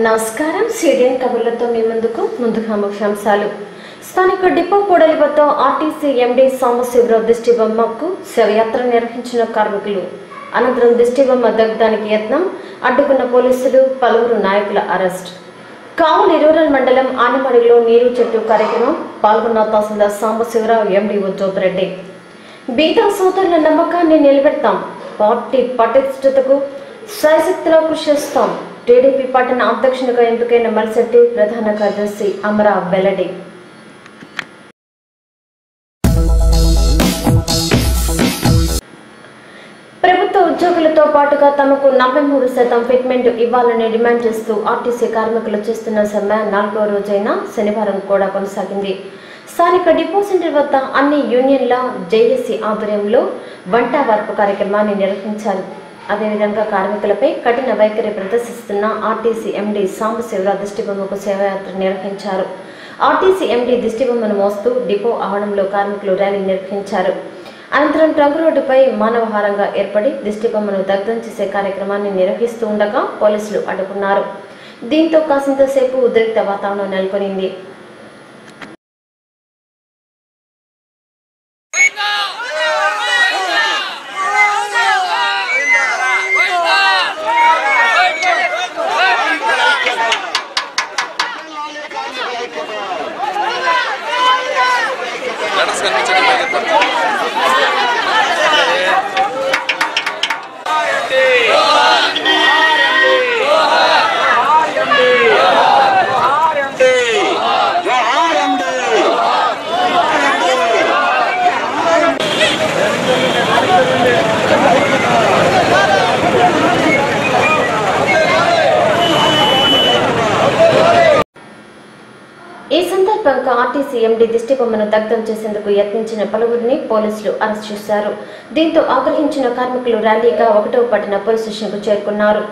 నమస్కారం సిడిఎన్ కబుర్లతో మీ ముందుగా ముఖ్యాంశాలు. స్థానిక డిపో కూడలి వద్ద ఆర్టీసీ ఎండీ సాంబశివరావు దిష్టిబొమ్మకు శవయాత్ర నిర్వహించిన కార్మికులు. అనంతరం దిష్టిబొమ్మ దగ్ధానికి యత్నం, అడ్డుకున్న పోలీసులు, పలువురు నాయకుల అరెస్ట్. కావలి రూరల్ మండలం ఆనమడిలో నీరు చెట్టు కార్యక్రమం పాల్గొన్న తహసీల్దార్ సాంబశివరావు, ఎండీ ఉజ్జోతిరెడ్డి. బీదా సోదరుల నమ్మకాన్ని నిలబెడతాం, పార్టీ పటిష్టతకు శాయశక్తిలో కృషి చేస్తాం. టీడీపీ పట్టణ అధ్యక్షునిగా ఎంపికైన మల్శెట్టి ప్రధాన కార్యదర్శి అమరావ్ వెల్లడి. ప్రభుత్వ ఉద్యోగులతో పాటుగా తమకు 43% ఫిట్మెంట్ ఇవ్వాలని డిమాండ్ చేస్తూ ఆర్టీసీ కార్మికులు చేస్తున్న సమ్మె 4వ రోజైన శనివారం కూడా కొనసాగింది. స్థానిక డిపో సెంటర్ వద్ద అన్ని యూనియన్ల జేఏసీ ఆధ్వర్యంలో వంట వార్పు కార్యక్రమాన్ని నిర్వహించారు. అదేవిధంగా కార్మికులపై కఠిన వైఖరి ప్రదర్శిస్తున్న ఆర్టీసీ ఎండీ సాంబశివరావు దిష్టిబొమ్మకు శవయాత్ర నిర్వహించారు. ఆర్టీసీ ఎండీ దిష్టిబొమ్మను మోస్తూ డిపో ఆవరణంలో కార్మికులు ర్యాలీ నిర్వహించారు. అనంతరం ట్రంక్ రోడ్డుపై మానవహారంగా ఏర్పడి దిష్టిబొమ్మను దగ్ధం చేసే కార్యక్రమాన్ని నిర్వహిస్తూ ఉండగా పోలీసులు అడ్డుకున్నారు. దీంతో కాసింతసేపు ఉద్రిక్త వాతావరణం నెలకొనింది. ఈ సందర్భంగా ఆర్టీసీ ఎండీ దిష్టిబొమ్మను దగ్ధం చేసేందుకు యత్నించిన పలువురిని పోలీసులు అరెస్ట్ చేశారు. దీంతో ఆగ్రహించిన కార్మికులు ర్యాలీగా 1వ పట్టణ పోలీస్ స్టేషన్కు చేరుకున్నారు.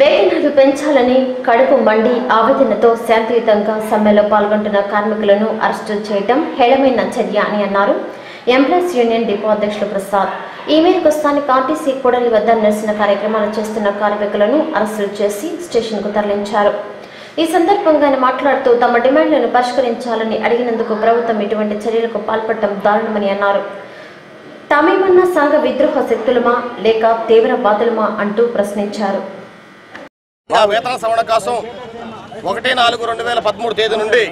వేతనాలు పెంచాలని కడుపు మండి ఆవేదనతో శాంతియుతంగా సమ్మెలో పాల్గొంటున్న కార్మికులను అరెస్టు చేయడం హేళమైన చర్య అని అన్నారు ఎంప్లాయీస్ యూనియన్ డిపో అధ్యక్షులు ప్రసాద్. ఈ మేరకు స్థానిక ఆర్టీసీ కూడలి వద్ద నిరసన కార్యక్రమాలు చేస్తున్న కార్మికులను అరెస్టులు చేసి స్టేషన్కు తరలించారు. ఈ సందర్భంగా ఆయన మాట్లాడుతూ తమ డిమాండ్లను పరిష్కరించాలని అడిగినందుకు ప్రభుత్వం ఇటువంటి చర్యలకు పాల్పడటం దారుణమని అన్నారు. తామేమన్నా సంఘ విద్రోహ శక్తులమా లేక తీవ్రవాదులమా అంటూ ప్రశ్నించారు. వేతన సవరణ కోసం 1/4/2013 తేదీ నుండి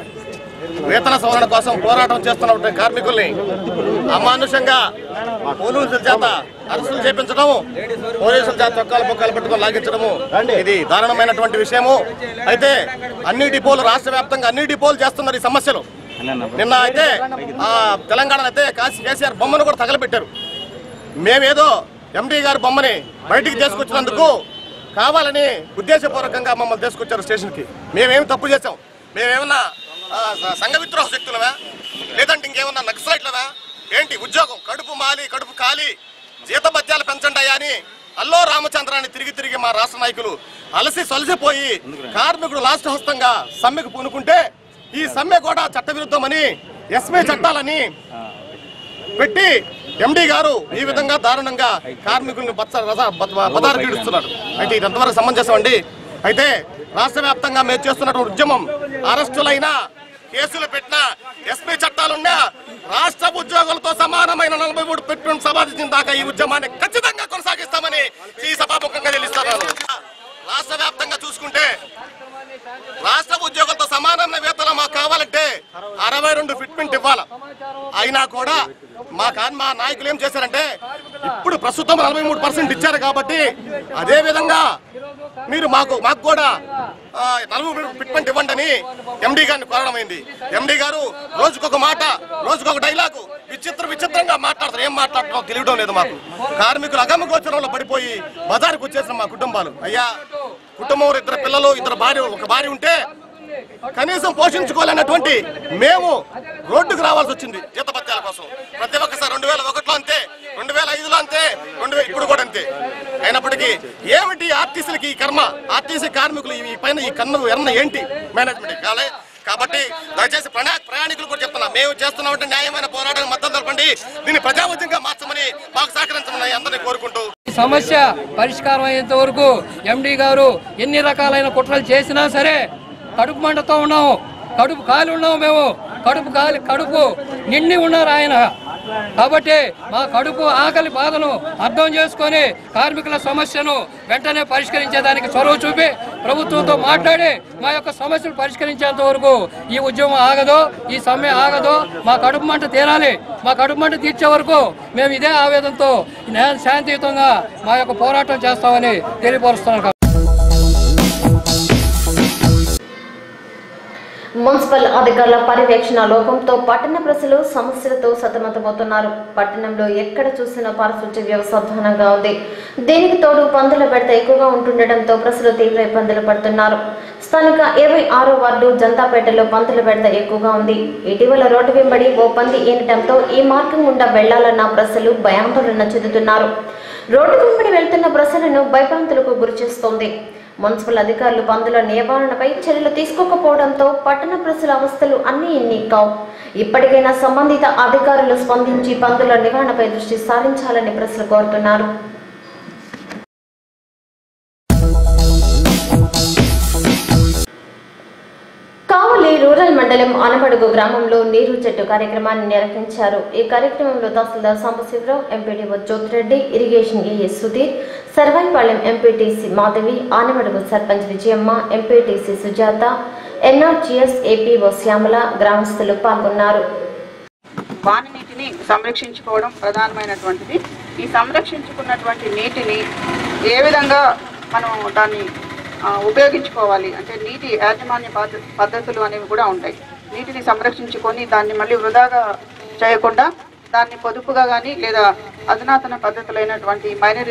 వేతన సవరణ కోసం పోరాటం చేస్తున్న కార్మికుల్ని అమానుషంగా పోలీసుల చేత అరెస్టులు చేపించడము, పోలీసుల చేత చొక్కాలు పొక్కాలు పెట్టుకుని లాగించడము ఇది దారుణమైనటువంటి విషయము. అయితే అన్ని డిపోలు రాష్ట్ర వ్యాప్తంగా అన్ని డిపోలు చేస్తున్నారు ఈ సమస్యలు. నిన్న అయితే తెలంగాణ అయితే కేసీఆర్ బొమ్మను కూడా తగలబెట్టారు. మేమేదో ఎండీ గారి బొమ్మని బయటికి తీసుకొచ్చినందుకు కావాలని ఉద్దేశపూర్వకంగా మమ్మల్ని తీసుకొచ్చారు స్టేషన్కి. మేమేమి తప్పు చేసాం? మేమేమన్నా సంఘ విద్రోహ శక్తులవా, లేదంటే ఇంకేమన్నా నక్సలైట్లవా ఏంటి? ఉద్యోగం కడుపు మాలి కడుపు కాలి జీతభత్యాలు పెంచండి అయ్యా అని అల్లో రామచంద్రాన్ని తిరిగి మా రాష్ట్ర నాయకులు అలసి సొలసిపోయి కార్మికుడు లాస్ట్ హస్తంగా సమ్మెకు పూనుకుంటే ఈ సమ్మె కూడా చట్టవిరుద్ధమని ఎస్మీ చట్టాలని పెట్టి ఎండీ గారు ఈ విధంగా దారుణంగా కార్మికుల్ని బదారు గీడుస్తున్నారు. అయితే ఇది ఎంతవరకు సమంజసం అండి? అయితే రాష్ట్ర వ్యాప్తంగా మేము చేస్తున్నటువంటి ఉద్యమం అరెస్టులైనా కేసులు పెట్టినా ఎస్పీ చట్టాలున్నా రాష్ట్ర ఉద్యోగులతో సమానమైన 43 పెట్టుబడి సంపాదించిన దాకా ఈ ఉద్యమాన్ని ఖచ్చితంగా కొనసాగిస్తామని ఈ సభాముఖంగా తెలుస్తున్నారు. రాష్ట్ర వ్యాప్తంగా చూసుకుంటే రాష్ట్ర ఉద్యోగులతో సమానమైన వేతనం మాకు కావాలంటే 62 ఫిట్మెంట్ ఇవ్వాలి. అయినా కూడా మా నాయకులు ఏం చేశారంటే ఇప్పుడు ప్రస్తుతం 43% ఇచ్చారు కాబట్టి అదే విధంగా మీరు మాకు కూడా నలుగురు ఫిట్మెంట్ ఇవ్వండి అని ఎండీ గారిని కోరడమైంది. ఎండీ గారు రోజుకొక మాట, రోజుకొక డైలాగు విచిత్రంగా మాట్లాడతారు. ఏం మాట్లాడటం తెలియడం లేదు మాకు. కార్మికులు అగమగోచరంలో పడిపోయి బజారుకు వచ్చేసిన మా కుటుంబాలు. అయ్యా, కుటుంబంలో 2 పిల్లలు, 2 భార్య, ఒక భార్య ఉంటే కనీసం పోషించుకోలేనటువంటి మేము రోడ్డుకు రావాల్సి వచ్చింది జీతభత్యాల కోసం. ప్రతి ఒక్కసారి 2001లో అంతే, 2005లో అంతే, ఇప్పుడు కూడా అంతే. అయినప్పటికీ ఏమిటి ఆర్టీసీలకి ఈ కర్మ? ఆర్టీసీ కార్మికులు ఈ పైన ఈ కన్ను ఎర్న ఏంటి మేనేజ్మెంట్ కాలే? కాబట్టి దయచేసి ప్రయాణికులు కూడా చెప్తున్నా, మేము చేస్తున్నామంటే న్యాయమైన పోరాటానికి మద్దతు తెలపండి. దీన్ని ప్రజావద్యంగా మార్చమని మాకు సహకరించమని అందరినీ కోరుకుంటూ, సమస్య పరిష్కారం అయ్యేంత వరకు ఎండీ గారు ఎన్ని రకాలైన కుట్రలు చేసినా సరే కడుపు మంటతో ఉన్నాము, కడుపు కాలి ఉన్నాము. మేము కడుపు నిండి ఉన్నారు ఆయన. కాబట్టి మా కడుపు ఆకలి బాధను అర్థం చేసుకొని కార్మికుల సమస్యను వెంటనే పరిష్కరించేదానికి చొరవ చూపి ప్రభుత్వంతో మాట్లాడి మా యొక్క సమస్యలు పరిష్కరించేంత వరకు ఈ ఉద్యమం ఆగదు, ఈ సమ్మె ఆగదు. మా కడుపు మంట తీరాలి. మా కడుపు మంట తీర్చే వరకు మేము ఇదే ఆవేదనతో శాంతియుతంగా మా యొక్క పోరాటం చేస్తామని తెలియపరుస్తున్నాం. మున్సిపల్ అధికారుల పర్యవేక్షణ లోపంతో పట్టణ ప్రజలు సమస్యలతో సతమతమవుతున్నారు. పట్టణంలో ఎక్కడ చూసినా పారిశుధ్య వ్యవస్థ అధ్వానంగా ఉంది. దీనికి తోడు పందుల బెడత ఎక్కువగా ఉంటుండటంతో ప్రజలు తీవ్ర ఇబ్బందులు పడుతున్నారు. స్థానిక 26వ వార్డు జంతాపేటలో పందుల బెడత ఎక్కువగా ఉంది. ఇటీవల రోడ్డు వెంబడి ఓ పంది ఈనటంతో ఈ మార్గం గుండా వెళ్లాలన్న ప్రజలు భయాందోళన చెందుతున్నారు. రోడ్డు వెంబడి వెళ్తున్న ప్రజలను భయభ్రాంతులకు గురిచేస్తోంది. మున్సిపల్ అధికారులు పందుల నివారణపై చర్యలు తీసుకోకపోవడంతో పట్టణ ప్రజల అవస్థలు అన్నీ ఇన్ని కావు. ఇప్పటికైనా సంబంధిత అధికారులు స్పందించి పందుల నివారణపై దృష్టి సారించాలని ప్రజలు కోరుతున్నారు. కావలి రూరల్ మండలం ఆనమడుగు గ్రామంలో నీరు చెట్టు కార్యక్రమాన్ని నిర్వహించారు. ఈ కార్యక్రమంలో tehsildar Sambasiva Rao, MPDO Jyothi Reddy, irrigation AS Sudheer, Sarvayipalem MPTC Madhavi, Anamadugu sarpanch Vijayamma, MPTC Sujatha, NRGS APO Shyamala, గ్రామస్తులు పాల్గొన్నారు. వాన నీటిని సంరక్షించుకోవడం ప్రధానమైనటువంటిది. ఈ సంరక్షించుకున్నటువంటి నీటిని ఏ విధంగా మనం దాన్ని ఉపయోగించుకోవాలి అంటే నీటి యాజమాన్య పద్ధతులు అనేవి కూడా ఉంటాయి. నీటిని సంరక్షించుకొని దాన్ని మళ్ళీ వృధాగా చేయకుండా దాన్ని పొదుపుగా కానీ లేదా అధునాతన పద్ధతులైనటువంటి మైనర్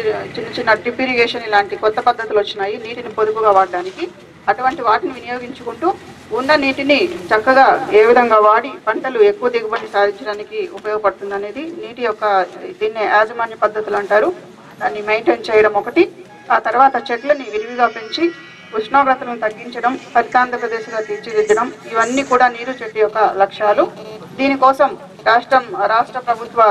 చిన్న డ్రిప్ ఇరిగేషన్ ఇలాంటి కొత్త పద్ధతులు వచ్చినాయి నీటిని పొదుపుగా వాడడానికి. అటువంటి వాటిని వినియోగించుకుంటూ ఉన్న నీటిని చక్కగా ఏ విధంగా వాడి పంటలు ఎక్కువ దిగుబడి సాధించడానికి ఉపయోగపడుతుంది అనేది నీటి యొక్క దీన్ని యాజమాన్య పద్ధతులు అంటారు. దాన్ని మెయింటైన్ చేయడం ఒకటి. ఆ తర్వాత చెట్లని విరివిగా పెంచి ఉష్ణోగ్రతలను తగ్గించడం, హరితాంధ్రప్రదేశ్గా తీర్చిదిద్దడం, ఇవన్నీ కూడా నీరు చెట్టు యొక్క లక్ష్యాలు. దీనికోసం రాష్ట్ర ప్రభుత్వ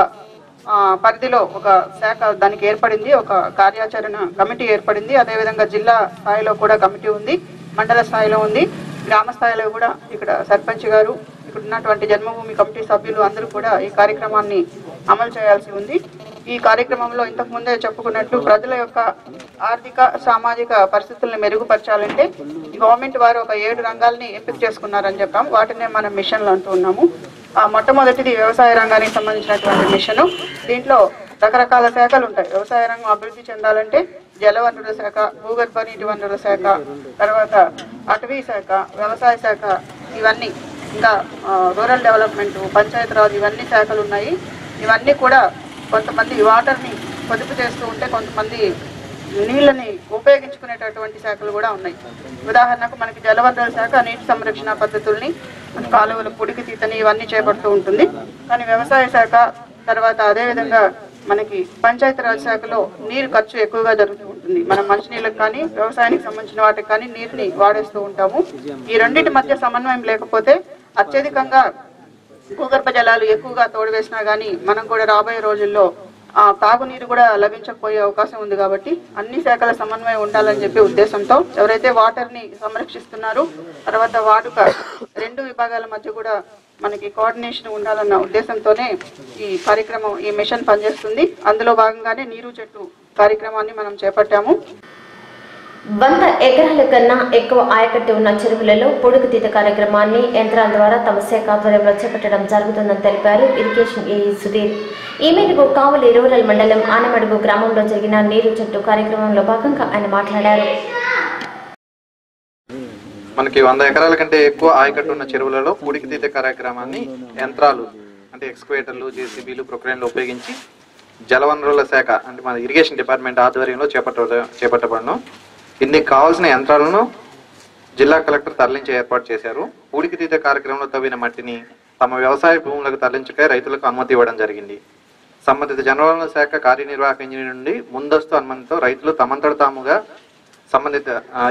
పరిధిలో ఒక శాఖ దానికి ఏర్పడింది, ఒక కార్యాచరణ కమిటీ ఏర్పడింది. అదేవిధంగా జిల్లా స్థాయిలో కూడా కమిటీ ఉంది, మండల స్థాయిలో ఉంది, గ్రామ స్థాయిలో కూడా ఇక్కడ సర్పంచ్ గారు, ఇక్కడ ఉన్నటువంటి జన్మభూమి కమిటీ సభ్యులు అందరూ కూడా ఈ కార్యక్రమాన్ని అమలు చేయాల్సి ఉంది. ఈ కార్యక్రమంలో ఇంతకు ముందే చెప్పుకున్నట్టు ప్రజల యొక్క ఆర్థిక సామాజిక పరిస్థితులను మెరుగుపరచాలంటే గవర్నమెంట్ వారు ఒక 7 రంగాల్ని ఎంపిక చేసుకున్నారని చెప్పాం. వాటినే మనం మిషన్లు అంటూ ఉన్నాము. మొట్టమొదటిది వ్యవసాయ రంగానికి సంబంధించినటువంటి మిషను. దీంట్లో రకరకాల శాఖలు ఉంటాయి. వ్యవసాయ రంగం అభివృద్ధి చెందాలంటే జలవనరుల శాఖ, భూగర్భ నీటి వనరుల శాఖ, తర్వాత అటవీ శాఖ, వ్యవసాయ శాఖ, ఇవన్నీ ఇంకా రూరల్ డెవలప్మెంట్, పంచాయతీరాజ్, ఇవన్నీ శాఖలు ఉన్నాయి. ఇవన్నీ కూడా కొంతమంది వాటర్ని పొదుపు చేస్తూ ఉంటే కొంతమంది నీళ్ళని ఉపయోగించుకునేటటువంటి శాఖలు కూడా ఉన్నాయి. ఉదాహరణకు మనకి జలవనరుల శాఖ నీటి సంరక్షణ పద్ధతుల్ని, కాలువల పొడికి తీతని ఇవన్నీ చేపడుతూ ఉంటుంది. కానీ వ్యవసాయ శాఖ తర్వాత అదేవిధంగా మనకి పంచాయతీరాజ్ శాఖలో నీరు ఖర్చు ఎక్కువగా జరుగుతూ ఉంటుంది. మనం మంచినీళ్ళకి కానీ వ్యవసాయానికి సంబంధించిన వాటికి కానీ నీరుని వాడేస్తూ ఉంటాము. ఈ రెండింటి మధ్య సమన్వయం లేకపోతే అత్యధికంగా భూగర్భ జలాలు ఎక్కువగా తోడువేసినా కానీ మనం కూడా రాబోయే రోజుల్లో తాగునీరు కూడా లభించకపోయే అవకాశం ఉంది. కాబట్టి అన్ని శాఖల సమన్వయం ఉండాలని చెప్పి ఉద్దేశంతో ఎవరైతే వాటర్ని సంరక్షిస్తున్నారో తర్వాత వాడుక 2 విభాగాల మధ్య కూడా మనకి కోఆర్డినేషన్ ఉండాలన్న ఉద్దేశంతోనే ఈ కార్యక్రమం, ఈ మిషన్ పనిచేస్తుంది. అందులో భాగంగానే నీరు చెట్టు కార్యక్రమాన్ని మనం చేపట్టాము. 100 ఎకరాల కన్నా ఎక్కువ ఆయకట్టు ఉన్న చెరువులలో పొడుగుతీత కార్యక్రమాన్ని యంత్రాల ద్వారా తమ శాఖ ఆధ్వర్యంలో చేపట్టడం జరుగుతుందని తెలిపారు ఇరిగేషన్ ఏఈ సుధీర్. ఈ మేరకు కావలి రూరల్ మండలం ఆనమడుగు గ్రామంలో జరిగిన నీరు చెట్టు కార్యక్రమంలో భాగంగా ఆయన మాట్లాడారు. మనకి 100 ఎకరాల కంటే ఎక్కువ ఆయకట్టు ఉన్న చెరువులలో పూడికితీత కార్యక్రమాన్ని యంత్రాలు అంటే ఎక్స్కవేటర్లు, జేసీబీలు, ప్రొక్లైన్లు ఉపయోగించి జలవనరుల శాఖ అంటే మన ఇరిగేషన్ డిపార్ట్మెంట్ ఆధ్వర్యంలో చేపట్టబడను. ఇందుకు కావాల్సిన యంత్రాలను జిల్లా కలెక్టర్ తరలించే ఏర్పాటు చేశారు. పూడికితీత కార్యక్రమంలో తవ్విన మట్టిని తమ వ్యవసాయ భూములకు తరలించక రైతులకు అనుమతి ఇవ్వడం జరిగింది. సంబంధిత జలవనరుల శాఖ కార్యనిర్వాహక ఇంజనీర్ నుండి ముందస్తు అనుమతితో రైతులు తమంతట తాముగా సంబంధిత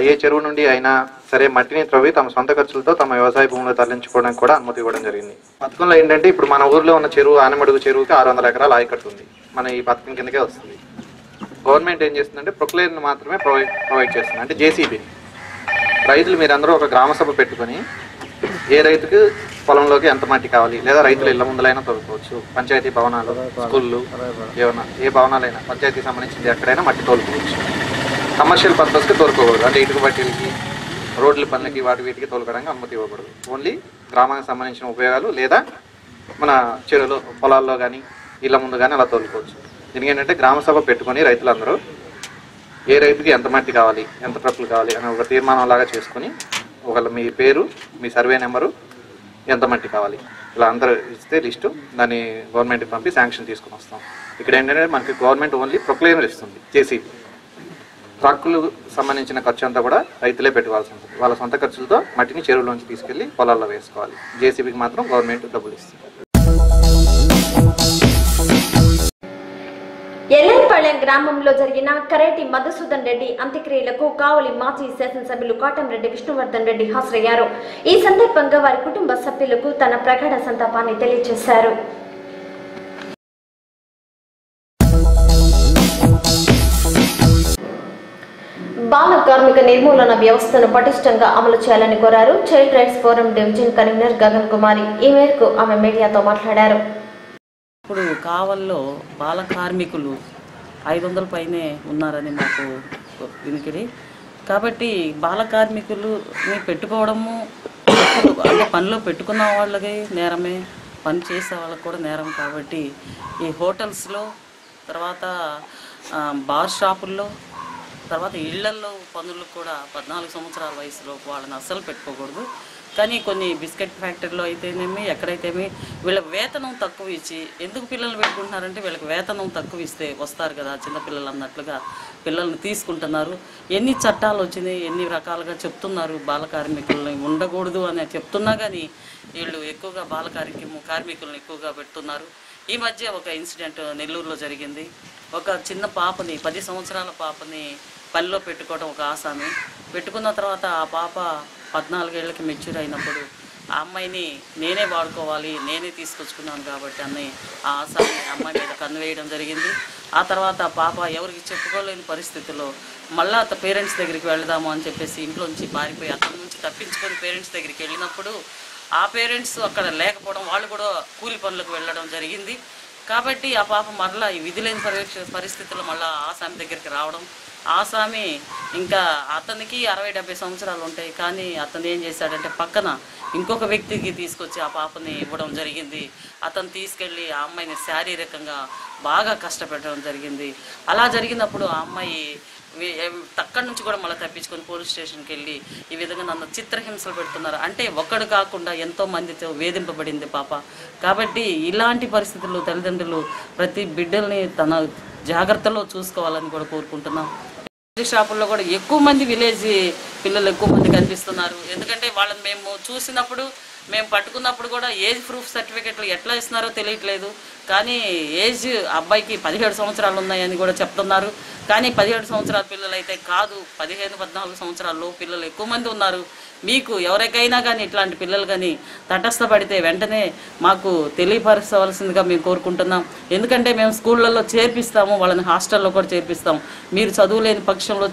ఏ చెరువు నుండి అయినా సరే మట్టిని త్రవ్వి తమ సొంత ఖర్చులతో తమ వ్యవసాయ భూములు తరలించుకోవడానికి కూడా అనుమతి ఇవ్వడం జరిగింది. పథకంలో ఏంటంటే ఇప్పుడు మన ఊర్లో ఉన్న చెరువు ఆనమడుగు చెరువుకి 600 ఎకరాల ఆయకట్టు ఉంది. మన ఈ పథకం కిందకే వస్తుంది. గవర్నమెంట్ ఏం చేస్తుందంటే ప్రొక్లైన్ మాత్రమే ప్రొవైడ్ చేస్తుంది, అంటే జేసీబీ. రైతులు మీరందరూ ఒక గ్రామ సభ పెట్టుకొని ఏ రైతుకు పొలంలోకి ఎంత మట్టి కావాలి, లేదా రైతులు ఇళ్ల ముందులైనా తోలుకోవచ్చు. పంచాయతీ భవనాలు, స్కూళ్ళు, ఏమన్నా ఏ భవనాలైనా పంచాయతీకి సంబంధించింది ఎక్కడైనా మట్టి తోలుకోవచ్చు. కమర్షియల్ పర్పస్కి తోలుకోకూడదు, అంటే ఇటుక బట్టీలకి, రోడ్ల పనులకి, వీటికి తోలుకోవడానికి అనుమతి ఇవ్వకూడదు. ఓన్లీ గ్రామానికి సంబంధించిన ఉపయోగాలు లేదా మన చెరువులో, పొలాల్లో కానీ ఇళ్ల ముందు కానీ అలా తోలుకోవచ్చు. దీనికి ఏంటంటే గ్రామ సభ పెట్టుకొని రైతులందరూ ఏ రైతుకి ఎంత మట్టి కావాలి, ఎంత ట్రక్కులు కావాలి అని ఒక తీర్మానం లాగా చేసుకుని ఒకవేళ మీ పేరు, మీ సర్వే నెంబరు, ఎంత మట్టి కావాలి ఇలా అందరూ ఇస్తే లిస్టు, దాన్ని గవర్నమెంట్కి పంపి శాంక్షన్ తీసుకుని వస్తాం. ఇక్కడ ఏంటంటే మనకి గవర్నమెంట్ ఓన్లీ ప్రొక్లైనర్ ఇస్తుంది. జేసీబీ ట్రక్కులకు సంబంధించిన ఖర్చు అంతా కూడా రైతులే పెట్టుకోవాల్సి ఉంటుంది. వాళ్ళ సొంత ఖర్చులతో మట్టిని చెరువులోంచి తీసుకెళ్లి పొలాల్లో వేసుకోవాలి. జేసీబీకి మాత్రం గవర్నమెంట్ డబ్బులు ఇస్తుంది. ఎల్లంపాలెం గ్రామంలో జరిగిన కరేటి మధుసూదన్ రెడ్డి అంత్యక్రియలకు కావలి మాజీ శాసనసభ్యులు కాటంరెడ్డి విష్ణువర్ధన్ రెడ్డి హాజరయ్యారు. ఈ సందర్భంగా వారి కుటుంబ సభ్యులకు తన ప్రగాఢ సంతాపాన్ని తెలియజేశారు. బాల కార్మిక నిర్మూలన వ్యవస్థను పటిష్టంగా అమలు చేయాలని కోరారు child rights forum division convener Gagan Kumari. ఈ మేరకు ఆమె మీడియాతో మాట్లాడారు. ఇప్పుడు కావల్లో బాల కార్మికులు 500 పైనే ఉన్నారని మాకు వినికిడి. కాబట్టి బాల కార్మికులని పెట్టుకోవడము అంటే పనిలో పెట్టుకున్న వాళ్ళకి నేరమే, పని చేసే వాళ్ళకి కూడా నేరం. కాబట్టి ఈ హోటల్స్లో, తర్వాత బార్ షాపుల్లో, తర్వాత ఇళ్లల్లో పనులకు కూడా 14 సంవత్సరాల వయసులో వాళ్ళని అస్సలు పెట్టుకోకూడదు. కానీ కొన్ని బిస్కెట్ ఫ్యాక్టరీలో అయితేనేమి, ఎక్కడైతేమి వీళ్ళ వేతనం తక్కువ ఇచ్చి, ఎందుకు పిల్లలు పెట్టుకుంటున్నారంటే వీళ్ళకి వేతనం తక్కువ ఇస్తే వస్తారు కదా చిన్నపిల్లలు అన్నట్లుగా పిల్లల్ని తీసుకుంటున్నారు. ఎన్ని చట్టాలు వచ్చినాయి, ఎన్ని రకాలుగా చెప్తున్నారు బాల కార్మికులని ఉండకూడదు అని చెప్తున్నా కానీ వీళ్ళు ఎక్కువగా బాల కార్మికులను ఎక్కువగా పెడుతున్నారు. ఈ మధ్య ఒక ఇన్సిడెంట్ నెల్లూరులో జరిగింది. ఒక చిన్న పాపని, 10 సంవత్సరాల పాపని పనిలో పెట్టుకోవడం ఒక ఆసామి. పెట్టుకున్న తర్వాత ఆ పాప 14 ఏళ్ళకి మెచ్యూర్ అయినప్పుడు ఆ అమ్మాయిని నేనే వాడుకోవాలి, నేనే తీసుకొచ్చుకున్నాను కాబట్టి అన్నీ ఆ ఆసామి అమ్మాయి మీద కన్ను వేయడం జరిగింది. ఆ తర్వాత పాప ఎవరికి చెప్పుకోలేని పరిస్థితుల్లో మళ్ళీ పేరెంట్స్ దగ్గరికి వెళదాము అని చెప్పేసి ఇంట్లోంచి పారిపోయి అతని నుంచి తప్పించుకొని పేరెంట్స్ దగ్గరికి వెళ్ళినప్పుడు ఆ పేరెంట్స్ అక్కడ లేకపోవడం, వాళ్ళు కూడా కూలి పనులకు వెళ్ళడం జరిగింది. కాబట్టి ఆ పాప మరలా ఈ విధి లేని పరిస్థితుల్లో మళ్ళీ ఆసామి దగ్గరికి రావడం, ఆసామి ఇంకా అతనికి 60-70 సంవత్సరాలు ఉంటాయి. కానీ అతను ఏం చేశాడంటే పక్కన ఇంకొక వ్యక్తికి తీసుకొచ్చి ఆ పాపని ఇవ్వడం జరిగింది. అతను తీసుకెళ్ళి ఆ అమ్మాయిని శారీరకంగా బాగా కష్టపెట్టడం జరిగింది. అలా జరిగినప్పుడు ఆ అమ్మాయి అక్కడి నుంచి కూడా మళ్ళీ తప్పించుకొని పోలీస్ స్టేషన్కి వెళ్ళి ఈ విధంగా నన్ను చిత్రహింసలు పెడుతున్నారు అంటే ఒక్కడు కాకుండా ఎంతో మందితో వేధింపబడింది పాప. కాబట్టి ఇలాంటి పరిస్థితుల్లో తల్లిదండ్రులు ప్రతి బిడ్డల్ని తన జాగ్రత్తలో చూసుకోవాలని కూడా కోరుకుంటున్నాం. షాపుల్లో కూడా ఎక్కువ మంది విలేజ్ పిల్లలు ఎక్కువ మంది కనిపిస్తున్నారు. ఎందుకంటే వాళ్ళని మేము చూసినప్పుడు, మేము పట్టుకున్నప్పుడు కూడా ఏజ్ ప్రూఫ్ సర్టిఫికెట్లు ఎట్లా ఇస్తున్నారో తెలియట్లేదు. కానీ ఏజ్ అబ్బాయికి 17 సంవత్సరాలు ఉన్నాయని కూడా చెప్తున్నారు. కానీ 17 సంవత్సరాల పిల్లలు అయితే కాదు, 15-14 సంవత్సరాల్లో పిల్లలు ఎక్కువ మంది ఉన్నారు. మీకు ఎవరికైనా కానీ ఇట్లాంటి పిల్లలు కానీ తటస్థపడితే వెంటనే మాకు తెలియపరచవలసిందిగా మేము కోరుకుంటున్నాం. ఎందుకంటే మేము స్కూళ్ళల్లో చేర్పిస్తాము, వాళ్ళని హాస్టల్లో కూడా చేర్పిస్తాం. మీరు చదువులేని పక్షంలో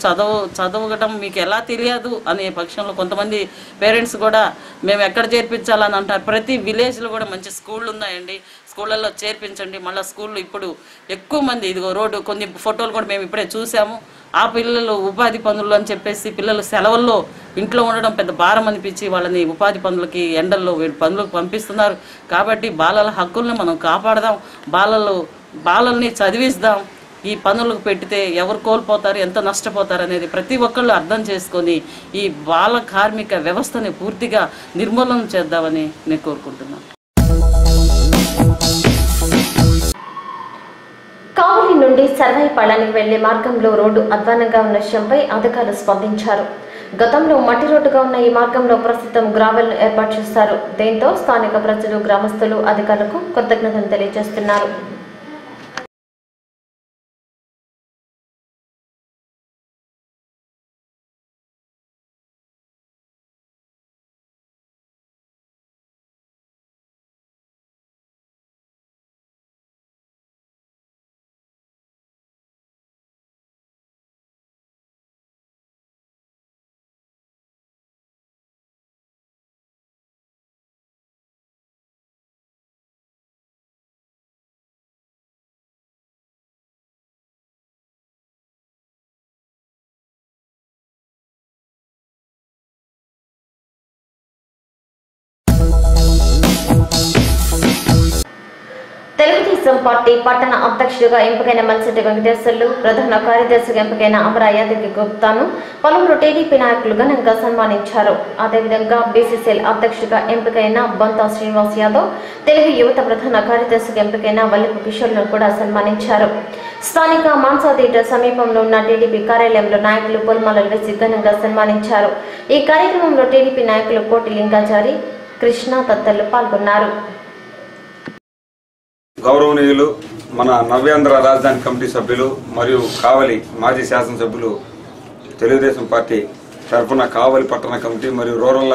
చదవడం మీకు ఎలా తెలియదు అనే పక్షంలో కొంతమంది పేరెంట్స్ కూడా మేము ఎక్కడ చేర్పించాలని అంటారు. ప్రతి విలేజ్లో కూడా మంచి స్కూళ్ళు ఉన్నాయండి, స్కూళ్ళల్లో చేర్పించండి. మళ్ళీ స్కూళ్ళు ఇప్పుడు ఎక్కువ మంది ఇదిగో రోడ్డు కొన్ని ఫోటోలు కూడా మేము ఇప్పుడే చూసాము. ఆ పిల్లలు ఉపాధి పనులు అని చెప్పేసి పిల్లలు సెలవుల్లో ఇంట్లో ఉండడం పెద్ద భారం అనిపించి వాళ్ళని ఉపాధి పనులకి ఎండల్లో పనులకు పంపిస్తున్నారు. కాబట్టి బాలల హక్కుల్ని మనం కాపాడదాం, బాలల్ని చదివిస్తాం. ఈ పనులకు పెడితే ఎవరు కోల్పోతారు, ఎంత నష్టపోతారు అనేది ప్రతి ఒక్కళ్ళు అర్థం చేసుకొని ఈ బాల కార్మిక వ్యవస్థని పూర్తిగా నిర్మూలన చేద్దామని నేను కోరుకుంటున్నాను. కావలి నుండి సర్వాయిపాళానికి వెళ్లే మార్గంలో రోడ్డు అధ్వానంగా ఉన్న విషయంపై అధికారులు స్పందించారు. గతంలో మట్టి రోడ్డుగా ఉన్న ఈ మార్గంలో ప్రస్తుతం గ్రావెల్ ఏర్పాటు చేశారు. దీంతో స్థానిక ప్రజలు, గ్రామస్తులు అధికారులకు కృతజ్ఞతలు తెలియజేస్తున్నారు. తెలుగుదేశం పార్టీ పట్టణ అధ్యక్షుడిగా ఎంపికైన మల్సిటి వెంకటేశ్వర్లు, ప్రధాన కార్యదర్శిగా ఎంపికైన అమర యాదగిరి గుప్తాను పలువురు టీడీపీ నాయకులు ఘనంగా సన్మానించారు. అదేవిధంగా బీసీసీఎల్ అధ్యక్షుడిగా ఎంపికైన బొంతా శ్రీనివాస్ యాదవ్, తెలుగు యువత ప్రధాన కార్యదర్శిగా ఎంపికైన వల్లపు కిషోర్లను కూడా సన్మానించారు. స్థానిక మాన్సా థియేటర్ సమీపంలో ఉన్న టీడీపీ కార్యాలయంలో నాయకులు పూలమాలలు వేసి ఘనంగా సన్మానించారు. ఈ కార్యక్రమంలో టీడీపీ నాయకులు కోటి లింగాచారి, కృష్ణ తదితరులు పాల్గొన్నారు. గౌరవనీయులు మన నవ్యాంధ్ర రాజధాని కమిటీ సభ్యులు మరియు కావలి మాజీ శాసనసభ్యులు తెలుగుదేశం పార్టీ తరఫున కావలి పట్టణ కమిటీ మరియు రూరల్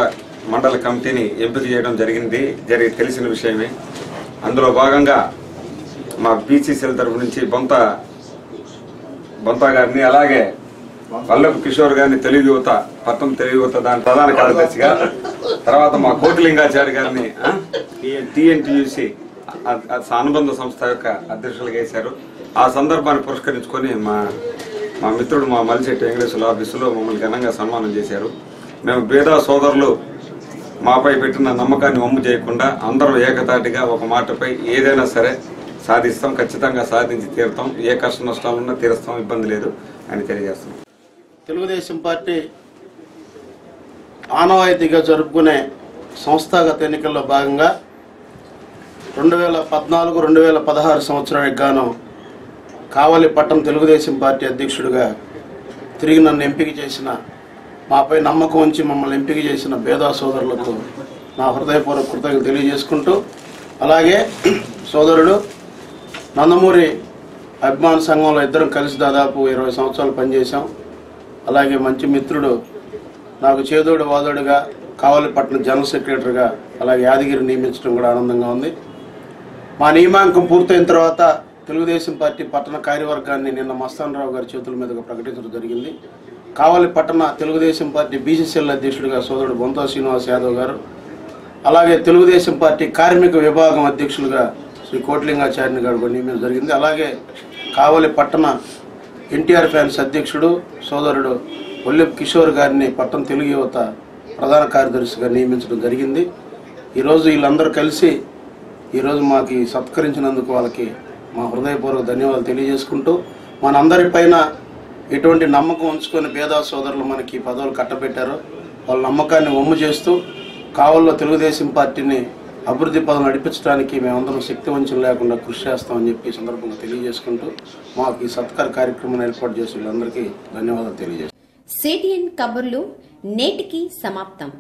మండల కమిటీని ఎంపిక చేయడం తెలిసిన విషయమే. అందులో భాగంగా మా బీసీసీఎల్ తరఫు నుంచి బొంతా గారిని, అలాగే వల్లపు కిషోర్ గారిని తెలుగు యువత దాని ప్రధాన కార్యదర్శిగా, తర్వాత మా కోటిలింగాచారి గారిని TNTUC అనుబంధ సంస్థ యొక్క అధ్యక్షులుగా వేశారు. ఆ సందర్భాన్ని పురస్కరించుకొని మా మిత్రుడు మా మల్లిశెట్టి వెంకటేశ్వర ఆఫీసులో మమ్మల్ని ఘనంగా సన్మానం చేశారు. మేము పేద సోదరులు మాపై పెట్టిన నమ్మకాన్ని వమ్ము చేయకుండా అందరం ఏకతాటిగా ఒక మాటపై ఏదైనా సరే సాధిస్తాం, ఖచ్చితంగా సాధించి తీరుతాం, ఏ కష్ట నష్టాలున్నా తీరుస్తాం, ఇబ్బంది లేదు అని తెలియజేస్తున్నాం. తెలుగుదేశం పార్టీ ఆనవాయితీగా జరుపుకునే సంస్థాగత ఎన్నికల్లో భాగంగా 2014-2016 సంవత్సరానికి గాను కావలి పట్టణ తెలుగుదేశం పార్టీ అధ్యక్షుడిగా తిరిగి నన్ను ఎంపిక చేసిన, మాపై నమ్మకం ఉంచి మమ్మల్ని ఎంపిక చేసిన పేద సోదరులకు నా హృదయపూర్వక కృతజ్ఞతలు తెలియజేసుకుంటూ, అలాగే సోదరుడు నందమూరి అభిమాన సంఘంలో ఇద్దరం కలిసి దాదాపు 20 సంవత్సరాలు పనిచేశాం. అలాగే మంచి మిత్రుడు, నాకు చేదోడు వాదోడుగా కావలి పట్టణ జనరల్ సెక్రటరీగా అలాగే యాదగిరి నియమించడం కూడా ఆనందంగా ఉంది. మా నియామకం పూర్తయిన తర్వాత తెలుగుదేశం పార్టీ పట్టణ కార్యవర్గాన్ని నిన్న మస్తానరావు గారి చేతుల మీదుగా ప్రకటించడం జరిగింది. కావలి పట్టణ తెలుగుదేశం పార్టీ బీసీసీఎల్ అధ్యక్షుడిగా సోదరుడు బొంతా శ్రీనివాస్ యాదవ్ గారు, అలాగే తెలుగుదేశం పార్టీ కార్మిక విభాగం అధ్యక్షులుగా శ్రీ కోటిలింగాచార్య గారు కూడా నియమించడం జరిగింది. అలాగే కావలి పట్టణ ఎన్టీఆర్ ఫ్యాన్స్ అధ్యక్షుడు సోదరుడు వల్లపు కిషోర్ గారిని పట్టణ తెలుగు యువత ప్రధాన కార్యదర్శిగా నియమించడం జరిగింది. ఈరోజు వీళ్ళందరూ కలిసి ఈరోజు మాకు సత్కరించినందుకు వాళ్ళకి మా హృదయపూర్వక ధన్యవాదాలు తెలియజేసుకుంటూ, మనందరిపైన ఎటువంటి నమ్మకం ఉంచుకొని పేద సోదరులు మనకి పదవులు కట్టబెట్టారో వాళ్ళ నమ్మకాన్ని వమ్ము చేస్తూ కావలిలో తెలుగుదేశం పార్టీని అభివృద్ధి పదం నడిపించడానికి మేమందరం శక్తి వంచన లేకుండా కృషి చేస్తామని చెప్పి సందర్భంగా తెలియజేసుకుంటూ మాకు ఈ సత్కార కార్యక్రమాన్ని ఏర్పాటు చేసిన వీళ్ళందరికీ ధన్యవాదాలు తెలియజేస్తాం. సిటిఎన్ కబుర్లు నేటికి సమాప్తం.